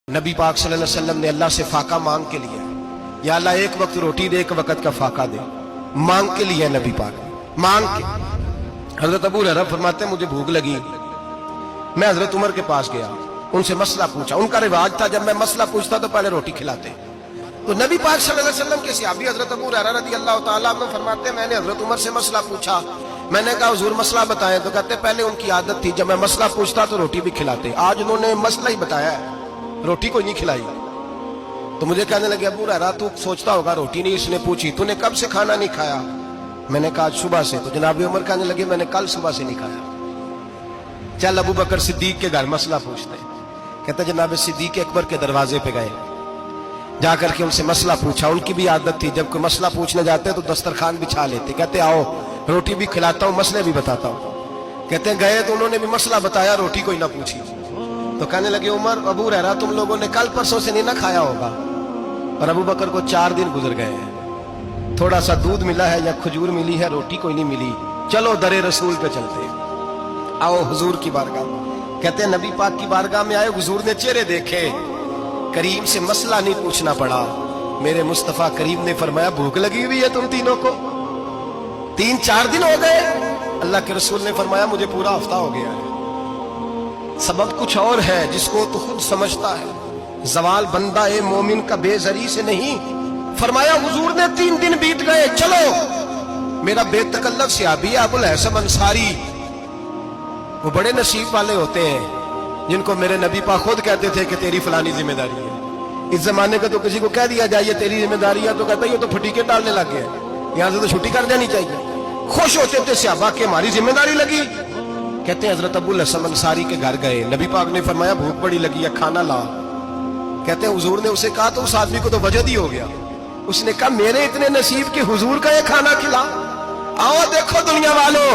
नबी पाक सल्लल्लाहु अलैहि वसल्लम ने अल्लाह से फाका मांग के लिया, या अल्लाह एक वक्त रोटी दे, एक वक्त का फाका दे, मांग के लिया नबी पाक मांग के। हजरत अबू हुरैरा फरमाते हैं मुझे भूख लगी, मैं हजरत उमर के पास गया, उनसे मसला पूछा। उनका रिवाज था जब मैं मसला पूछता तो पहले रोटी खिलाते। तो नबी पाक सल्लल्लाहु अलैहि वसल्लम के सहाबी हजरत अबू हुरैरा रज़ियल्लाहु ताला अन्हु फरमाते हैं मैंने हजरत उमर से मसला पूछा। मैंने कहा हुजूर मसला बताएं, तो कहते पहले उनकी आदत थी जब मैं मसला पूछता तो रोटी भी खिलाते। आज उन्होंने मसला ही बताया है, रोटी कोई नहीं खिलाई। तो मुझे कहने लगे अबू हुरैरा तू सोचता होगा रोटी नहीं इसने पूछी, तूने कब से खाना नहीं खाया? मैंने कहा आज सुबह से। तो जनाब उमर कहने लगे मैंने कल सुबह से नहीं खाया। चल अबू बकर सिद्दीक के घर मसला पूछते। कहते जनाब सिद्दीक अकबर के दरवाजे पे गए, जाकर के उनसे मसला पूछा। उनकी भी आदत थी जब कोई मसला पूछने जाते तो दस्तरखान बिछा लेते, कहते आओ रोटी भी खिलाता हूँ मसले भी बताता हूँ। कहते गए तो उन्होंने भी मसला बताया, रोटी कोई ना पूछी। तो कहने लगे उमर अबू हुरैरा तुम लोगों ने कल परसों से नहीं ना खाया होगा। और अबू बकर को 4 दिन गुजर गए हैं, थोड़ा सा दूध मिला है या खजूर मिली है, रोटी कोई नहीं मिली। चलो दरे रसूल पे चलते, आओ हुजूर की बारगाह। कहते हैं नबी पाक की बारगाह में आए, हुजूर ने चेहरे देखे, करीम से मसला नहीं पूछना पड़ा। मेरे मुस्तफा करीम ने फरमाया भूख लगी हुई है तुम तीनों को, 3-4 दिन हो गए। अल्लाह के रसूल ने फरमाया मुझे पूरा हफ्ता हो गया है। सबब कुछ और है जिसको तो खुद समझता है, जवाल बंदा ए मोमिन का बेजरी से नहीं। फरमाया हुजूर ने 3 दिन बीत गए, चलो। मेरा बेतकल्लफ सहाबी अबुल हसन अंसारी, वो बड़े नसीब वाले होते हैं जिनको मेरे नबी पाक खुद कहते थे कि तेरी फलानी जिम्मेदारी है। इस जमाने का तो किसी को कह दिया जाए ये तेरी जिम्मेदारी है तो कहता है ये तो फटीके डालने लग गए, यहां से तो छुट्टी कर देनी चाहिए। खुश होते थे सहाबा के हमारी जिम्मेदारी लगी। कहते हैं हजरत अबुल हसन अंसारी के घर गए, नबी पाक ने फरमाया भूख बड़ी लगी है खाना ला। कहते हैं हुजूर ने उसे कहा तो उस आदमी को तो वजद ही हो गया। उसने कहा मेरे इतने नसीब के हुजूर का ये खाना खिला। आओ देखो दुनिया वालों,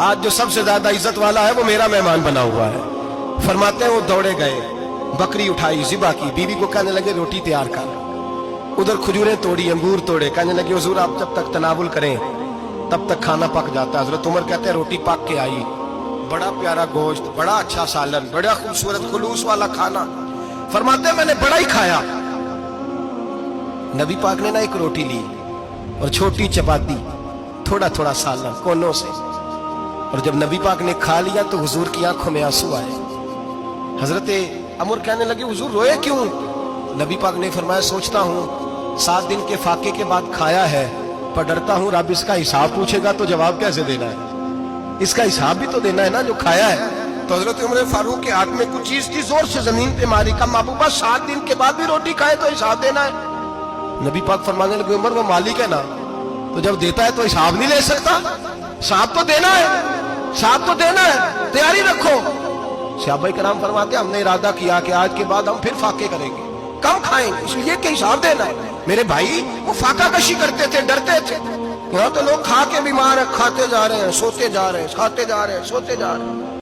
आज जो सबसे ज्यादा इज्जत वाला है वो मेरा मेहमान बना हुआ है। फरमाते हैं वो दौड़े गए, बकरी उठाई जिबा की, बीवी को कहने लगे रोटी तैयार कर। उधर खजूरें तोड़ी, अंगूर तोड़े, कहने लगे हुजूर आप जब तक तनावुल करें तब तक खाना पक जाता है। हजरत उमर कहते हैं रोटी पक के आई, बड़ा प्यारा गोश्त, बड़ा अच्छा सालन, बड़ा खूबसूरत खुलूस वाला खाना। फरमाते मैंने बड़ा ही खाया। नबी पाक ने ना एक रोटी ली और छोटी चपाती, थोड़ा थोड़ा सालन कोनों से। और जब नबी पाक ने खा लिया तो हुजूर की आंखों में आंसू आए। हजरत अमर कहने लगे हुजूर रोए क्यों? नबी पाक ने फरमाया सोचता हूँ 7 दिन के फाके के बाद खाया है, पर डरता हूँ रब इसका हिसाब पूछेगा तो जवाब कैसे देना है, इसका हिसाब भी तो देना है ना जो खाया है। तो हजरत उमर फारूक के हाथ में कुछ चीज थी, जोर से जमीन पे मारी, का महबूबा 7 दिन के बाद भी रोटी खाए तो हिसाब देना है। नबी पाक फरमाने लगे उमर वो मालिक है ना, तो जब देता है तो हिसाब नहीं ले सकता, हिसाब तो देना है, हिसाब तो देना है, तैयारी रखो। सहाबाए किराम फरमाते हमने इरादा किया कि आज के बाद हम फिर फाके करेंगे, कम खाएंगे, इसलिए कि हिसाब देना है। मेरे भाई वो फाका कशी करते थे, डरते थे। यहाँ तो लोग खा के बीमार है, खाते जा रहे हैं, सोते जा रहे हैं, खाते जा रहे हैं, सोते जा रहे हैं।